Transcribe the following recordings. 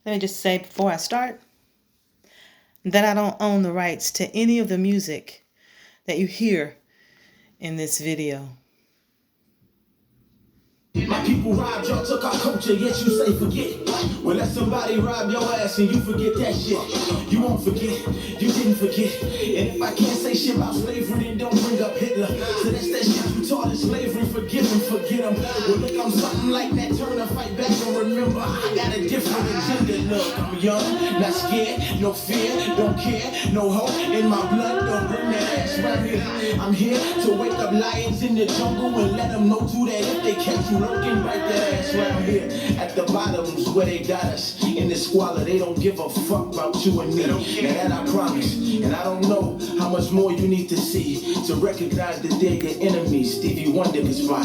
Let me just say before I start that I don't own the rights to any of the music that you hear in this video. My people robbed y'all, took our culture, yet you say forget. Well, let somebody rob your ass and you forget that shit. You won't forget, you didn't forget. And if I can't say shit about slavery, then don't bring up Hitler. So that's that shit you taught in slavery, forgive him, forget him. Well, look, I'm something like that, turn to fight back and remember, I got a different agenda. Look, I'm young, not scared, no fear, don't care, no hope in my blood, don't bring that ass right here. I'm here to wake up lions in the jungle and let them know too that if they catch you lurking, right that ass right here at the bottom's where they got us in the squalor. They don't give a fuck about you and me, and that I promise. And I don't know how much more you need to see to recognize that they're your enemies. Stevie Wonder is right.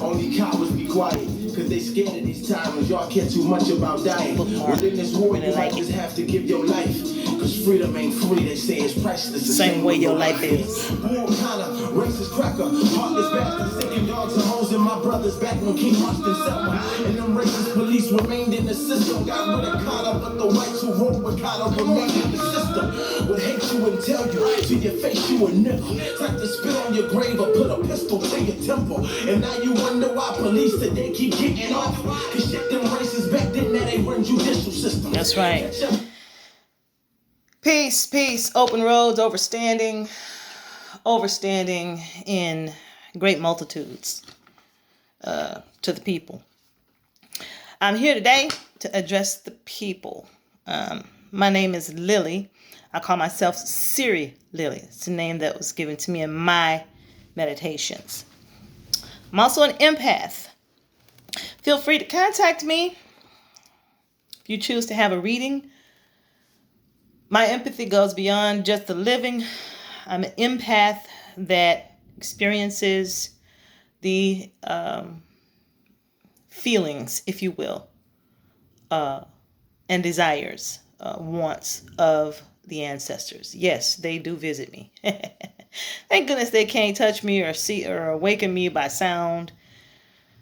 Only cowards be quiet, cause they scared of these times. Y'all care too much about dying. Within this war, you might just have to give your life. Cause freedom ain't free, they say it's priceless. The same way your life is. War kind of racist cracker, heartless bastard, singing dogs and hoes in my brothers back when King marched in Selma. And them racist police remained in the system. Got rid of Connor, but the whites who wrote with Connor remained in the system. Would hate you and tell you to your face you a nigga. Type to spit on your grave or put a pistol to your temple. And now you wonder why police today keep getting off. Cause shit, them racists back then, that ain't run judicial system. That's right. Peace, peace, open roads, overstanding in great multitudes to the people. I'm here today to address the people. My name is Lily. I call myself Siri-lily. It's a name that was given to me in my meditations. I'm also an empath. Feel free to contact me if you choose to have a reading. My empathy goes beyond just the living. I'm an empath that experiences the feelings, if you will, and desires, wants of the ancestors. Yes, they do visit me. Thank goodness they can't touch me or see or awaken me by sound.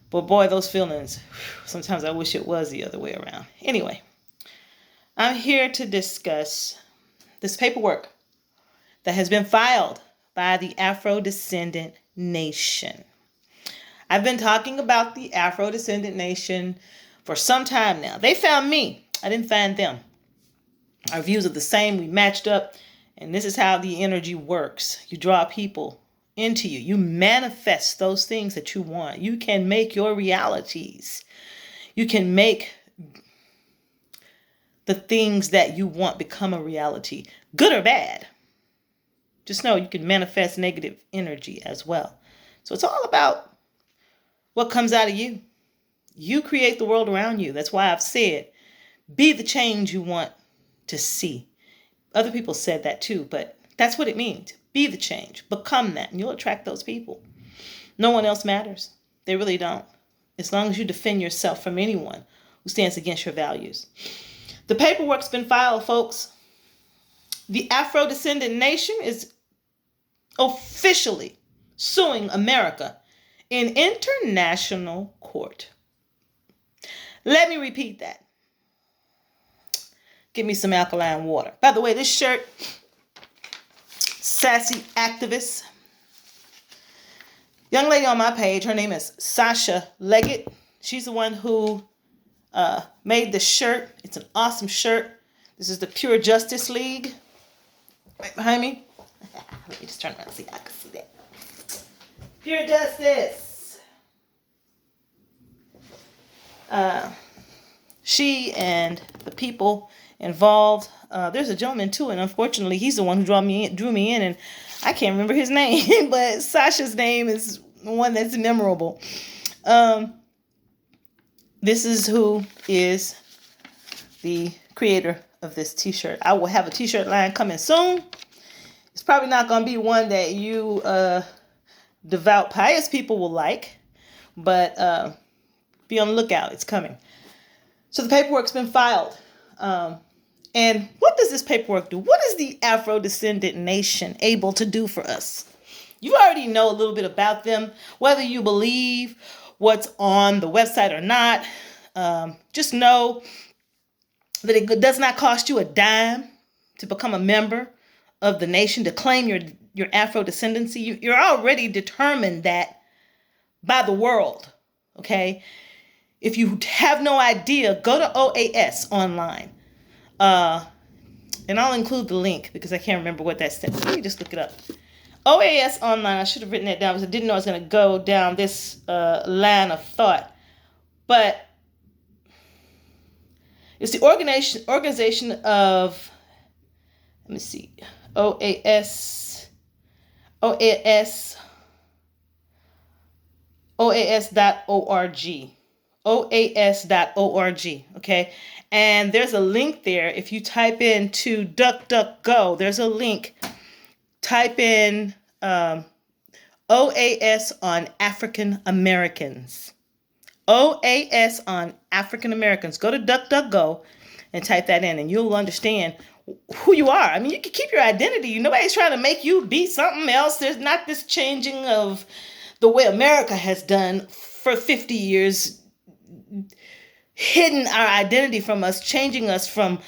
But boy, those feelings, sometimes I wish it was the other way around. Anyway. I'm here to discuss this paperwork that has been filed by the Afro-Descendant Nation. I've been talking about the Afro-Descendant Nation for some time now. They found me. I didn't find them. Our views are the same. We matched up. And this is how the energy works. You draw people into you. You manifest those things that you want. You can make your realities. You can make the things that you want become a reality, good or bad. Just know you can manifest negative energy as well. So it's all about what comes out of you. You create the world around you. That's why I've said, be the change you want to see. Other people said that too, but that's what it means. Be the change, become that, and you'll attract those people. No one else matters. They really don't. As long as you defend yourself from anyone who stands against your values. The paperwork's been filed, folks. The Afro-Descendant Nation is officially suing America in international court. Let me repeat that. Give me some alkaline water. By the way, this shirt, Sassy Activist. Young lady on my page, her name is Sasha Leggett. She's the one who made the shirt. It's an awesome shirt. This is the Pure Justice League. Right behind me. Let me just turn around and see if I can see that. Pure Justice. She and the people involved. There's a gentleman too, and unfortunately, he's the one who drew me in, and I can't remember his name, but Sasha's name is one that's memorable. This is who is the creator of this t-shirt. I will have a t-shirt line coming soon. It's probably not going to be one that you devout, pious people will like, but be on the lookout. It's coming. So the paperwork's been filed. And what does this paperwork do? What is the Afro-Descendant Nation able to do for us? You already know a little bit about them, whether you believe what's on the website or not. Just know that it does not cost you a dime to become a member of the nation, to claim your Afro descendancy. You're already determined that by the world, okay? If you have no idea, go to OAS online. And I'll include the link because I can't remember what that stands for. Let me just look it up. OAS online. I should have written that down because I didn't know I was going to go down this line of thought. But it's the organization of, let me see, OAS, OAS.org. OAS.org, okay? And there's a link there. If you type into DuckDuckGo, there's a link. Type in OAS on African Americans. OAS on African Americans. Go to DuckDuckGo and type that in, and you'll understand who you are. I mean, you can keep your identity. Nobody's trying to make you be something else. There's not this changing of the way America has done for 50 years, hidden our identity from us, changing us from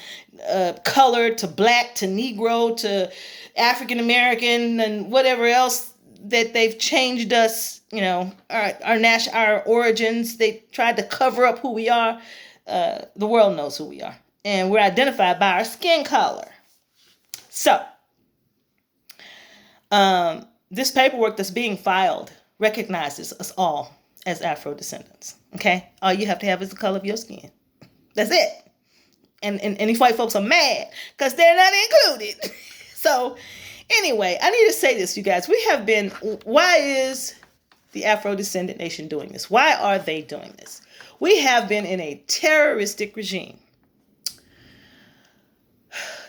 color to black to Negro to African American and whatever else that they've changed us. You know, our origins. They tried to cover up who we are. The world knows who we are, and we're identified by our skin color. So, this paperwork that's being filed recognizes us all as Afro-Descendants. Okay? All you have to have is the color of your skin. That's it. And these white folks are mad because they're not included. So, anyway, I need to say this, you guys. Why is the Afro-Descendant Nation doing this? Why are they doing this? We have been in a terroristic regime.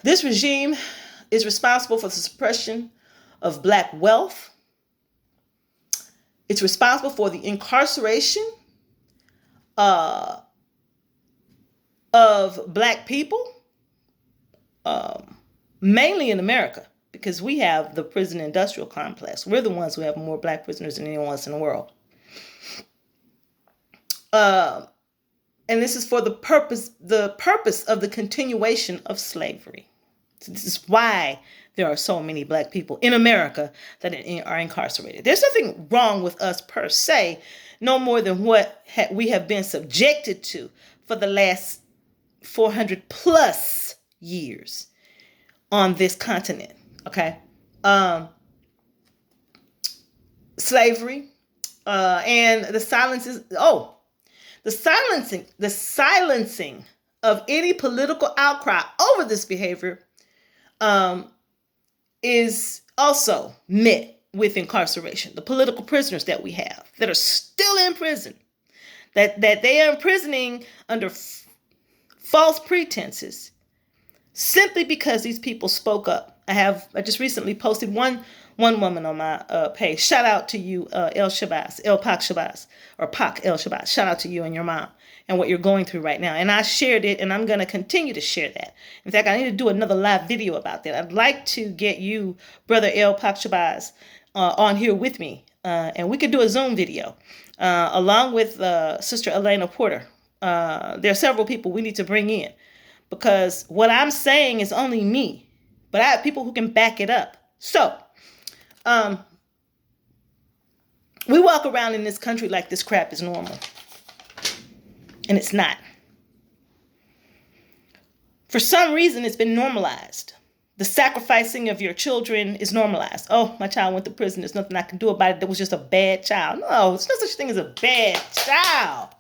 This regime is responsible for the suppression of black wealth. It's responsible for the incarceration of black people, mainly in America, because we have the prison industrial complex. We're the ones who have more black prisoners than anyone else in the world. And this is for the purpose of the continuation of slavery. So this is why there are so many black people in America that are incarcerated. There's nothing wrong with us per se, no more than what we have been subjected to for the last 400 plus years on this continent. Okay. Slavery and the silencing of any political outcry over this behavior is also met with incarceration. The political prisoners that we have that are still in prison, that they are imprisoning under false pretenses simply because these people spoke up. I just recently posted one woman on my page. Shout out to you, El Pac Shabazz, or Pac El Shabazz. Shout out to you and your mom and what you're going through right now. And I shared it, and I'm going to continue to share that. In fact, I need to do another live video about that. I'd like to get you, Brother El Pac Shabazz, on here with me, and we could do a Zoom video along with Sister Elena Porter. There are several people we need to bring in, because what I'm saying is only me, but I have people who can back it up. So, we walk around in this country like this crap is normal. And it's not. For some reason, it's been normalized. The sacrificing of your children is normalized. Oh, my child went to prison. There's nothing I can do about it. That was just a bad child. No, there's no such thing as a bad child.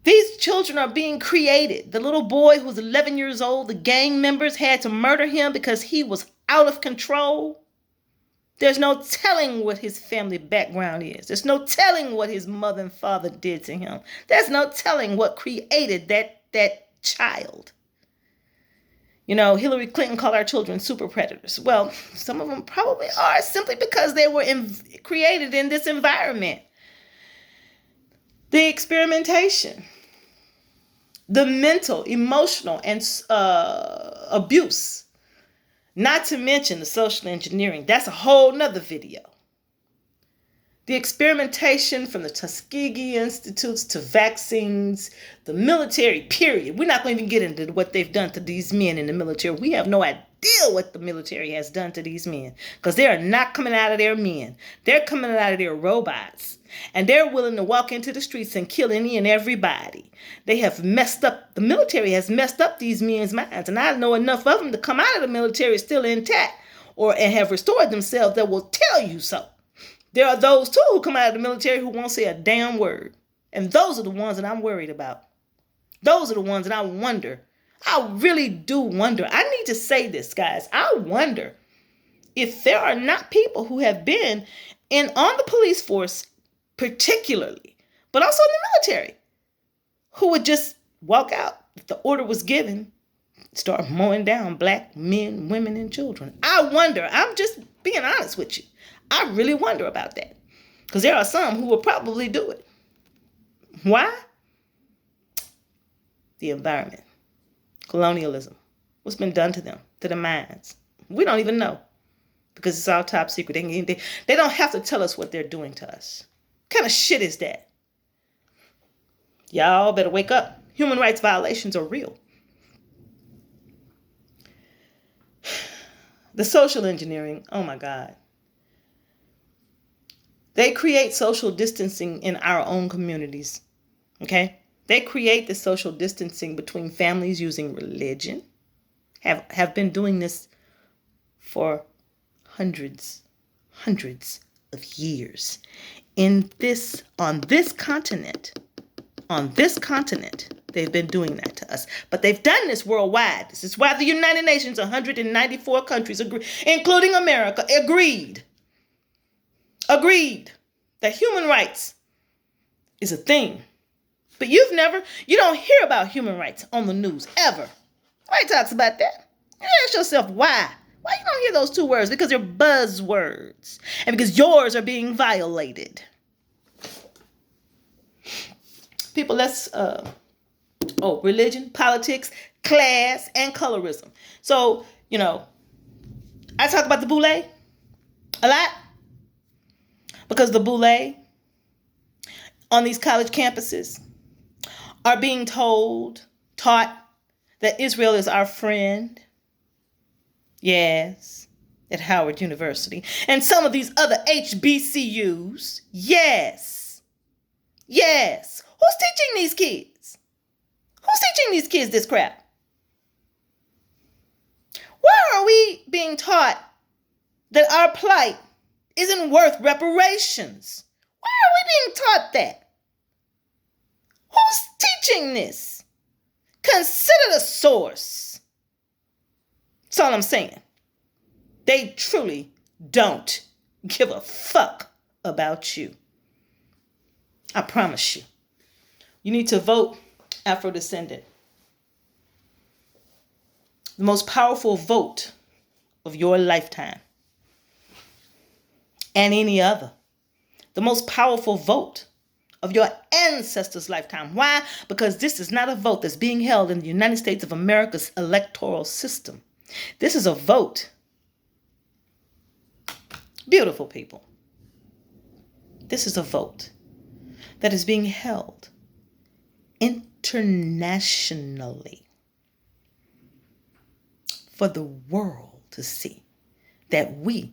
These children are being created. The little boy who was 11 years old, the gang members had to murder him because he was out of control. There's no telling what his family background is. There's no telling what his mother and father did to him. There's no telling what created that child. You know, Hillary Clinton called our children super predators. Well, some of them probably are, simply because they were created in this environment. The experimentation, the mental, emotional, and abuse. Not to mention the social engineering. That's a whole nother video. The experimentation from the Tuskegee Institutes to vaccines, the military, period. We're not going to even get into what they've done to these men in the military. We have no idea what the military has done to these men because they are not coming out of their men. They're coming out of their robots. And they're willing to walk into the streets and kill any and everybody. They have messed up, the military has messed up these men's minds. And I know enough of them to come out of the military still intact and have restored themselves that will tell you so. There are those, too, who come out of the military who won't say a damn word. And those are the ones that I'm worried about. Those are the ones that I wonder. I really do wonder. I need to say this, guys. I wonder if there are not people who have been on the police force particularly, but also in the military, who would just walk out if the order was given, start mowing down black men, women, and children. I wonder. I'm just being honest with you. I really wonder about that. Because there are some who will probably do it. Why? The environment. Colonialism. What's been done to them, to their minds. We don't even know. Because it's all top secret. They don't have to tell us what they're doing to us. What kind of shit is that? Y'all better wake up. Human rights violations are real. The social engineering, oh my God. They create social distancing in our own communities, okay? They create the social distancing between families using religion, have been doing this for hundreds of years. On this continent, they've been doing that to us. But they've done this worldwide. This is why the United Nations, 194 countries, including America, agreed that human rights is a thing. But you don't hear about human rights on the news, ever. Nobody talks about that. You ask yourself why. Why you don't hear those two words? Because they're buzzwords. And because yours are being violated. People, religion, politics, class, and colorism. So, I talk about the boule a lot. Because the boule on these college campuses are being taught that Israel is our friend. Yes, at Howard University. And some of these other HBCUs. Yes. Who's teaching these kids? Who's teaching these kids this crap? Why are we being taught that our plight isn't worth reparations? Why are we being taught that? Who's teaching this? Consider the source. That's all I'm saying. They truly don't give a fuck about you. I promise you. You need to vote Afro-Descendant. The most powerful vote of your lifetime. And any other. The most powerful vote of your ancestors' lifetime. Why? Because this is not a vote that's being held in the United States of America's electoral system. This is a vote. Beautiful people. This is a vote that is being held internationally for the world to see that we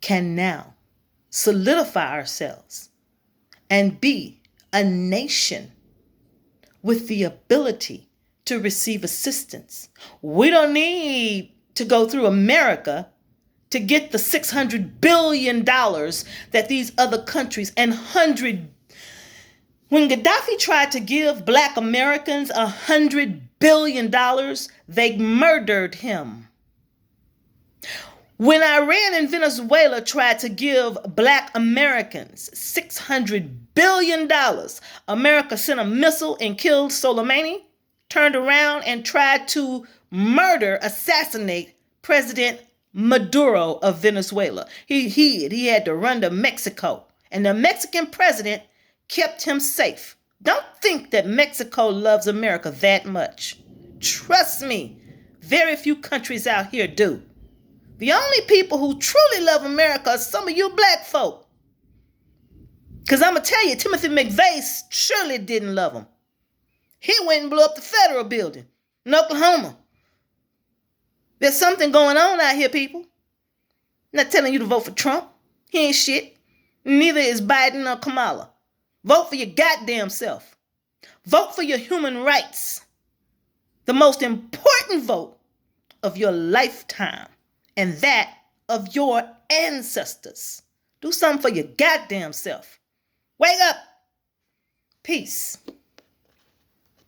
can now solidify ourselves and be a nation with the ability to receive assistance. We don't need to go through America to get the $600 billion that these other countries when Gaddafi tried to give Black Americans $100 billion, they murdered him. When Iran and Venezuela tried to give Black Americans $600 billion, America sent a missile and killed Soleimani, turned around and tried to assassinate President Maduro of Venezuela. He had to run to Mexico, and the Mexican president kept him safe. Don't think that Mexico loves America that much. Trust me, very few countries out here do. The only people who truly love America are some of you Black folk. Because I'm going to tell you, Timothy McVeigh surely didn't love him. He went and blew up the federal building in Oklahoma. There's something going on out here, people. I'm not telling you to vote for Trump. He ain't shit. Neither is Biden or Kamala. Vote for your goddamn self. Vote for your human rights. The most important vote of your lifetime. And that of your ancestors. Do something for your goddamn self. Wake up. Peace.